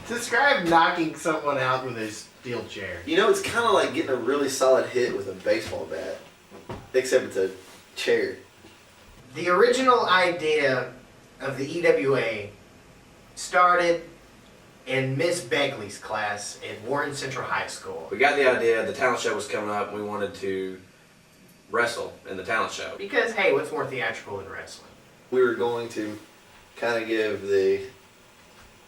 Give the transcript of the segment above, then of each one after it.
Describe knocking someone out with a steel chair. You know, it's kind of like getting a really solid hit with a baseball bat, except it's a chair. The original idea of the EWA started in Miss Begley's class at Warren Central High School. We got the idea, the talent show was coming up, and we wanted to wrestle in the talent show. Because, hey, what's more theatrical than wrestling? We were going to kind of give the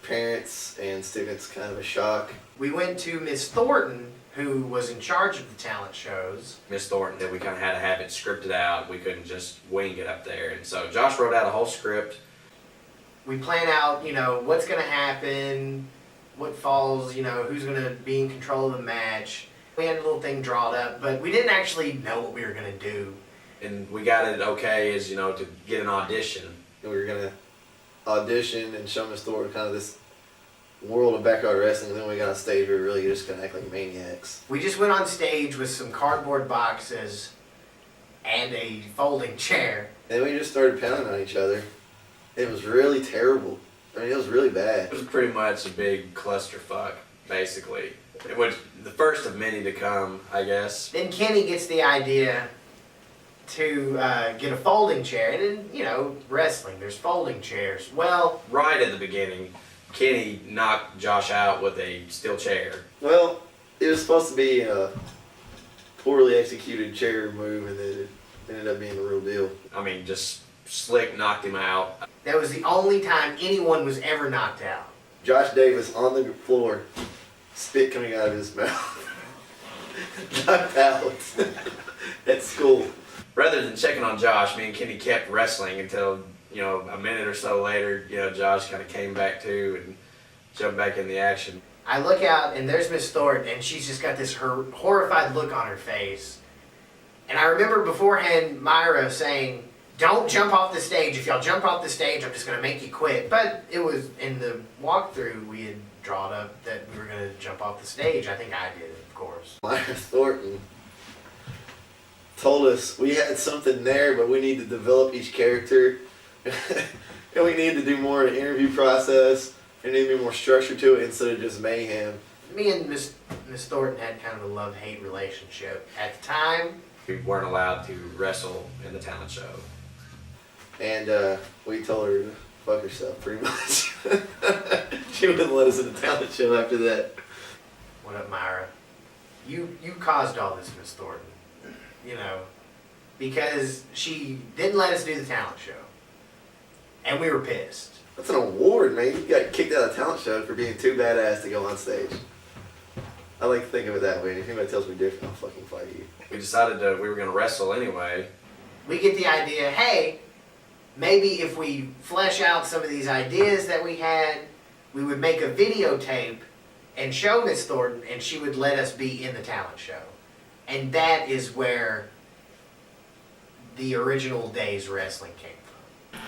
parents and students kind of a shock. We went to Miss Thornton, who was in charge of the talent shows. Miss Thornton, that we kind of had to have it scripted out. We couldn't just wing it up there. And so Josh wrote out a whole script. We plan out, you know, what's going to happen, what falls, you know, who's going to be in control of the match. We had a little thing drawn up, but we didn't actually know what we were going to do. And we got it okay as, you know, to get an audition. And we were going to audition and show Miss Thornton kind of this world of backyard wrestling, and then we got on stage, we were really just going to act like maniacs. We just went on stage with some cardboard boxes and a folding chair. And we just started pounding on each other. It was really terrible. I mean, it was really bad. It was pretty much a big clusterfuck, basically. It was the first of many to come, I guess. Then Kenny gets the idea to get a folding chair. And then, you know, wrestling, there's folding chairs. Well, Right at the beginning, Kenny knocked Josh out with a steel chair. Well, it was supposed to be a poorly executed chair move, and then it ended up being the real deal. I mean, just slick knocked him out. that was the only time anyone was ever knocked out. Josh Davis on the floor, spit coming out of his mouth. Knocked out at school. Rather than checking on Josh, me and Kenny kept wrestling until, you know, a minute or so later, you know, Josh kind of came back to and jumped back in the action. I look out and there's Miss Thornton, and she's just got this horrified look on her face. And I remember beforehand Myra saying, "Don't jump off the stage. If y'all jump off the stage, I'm just going to make you quit." But it was in the walkthrough we had drawn up that we were going to jump off the stage. I think I did, of course. Myra Thornton told us we had something there, but we need to develop each character. And we need to do more of an interview process. There need to be more structure to it instead of just mayhem. Me and Miss Thornton had kind of a love-hate relationship. At the time, We weren't allowed to wrestle in the talent show. And we told her to fuck herself, pretty much. She wouldn't let us in the talent show after that. what up, Myra? You caused all this, Miss Thornton. You know, because she didn't let us do the talent show. And we were pissed. That's an award, man. You got kicked out of the talent show for being too badass to go on stage. I like to think of it that way, and if anybody tells me different, I'll fucking fight you. We decided we were going to wrestle anyway. We get the idea, hey, maybe if we flesh out some of these ideas that we had, we would make a videotape and show Miss Thornton, and she would let us be in the talent show. And that is where the original days wrestling came from.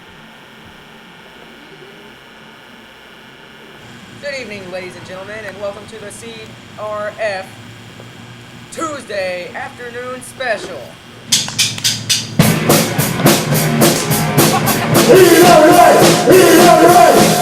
Good evening, ladies and gentlemen, and welcome to the CRF Tuesday afternoon special.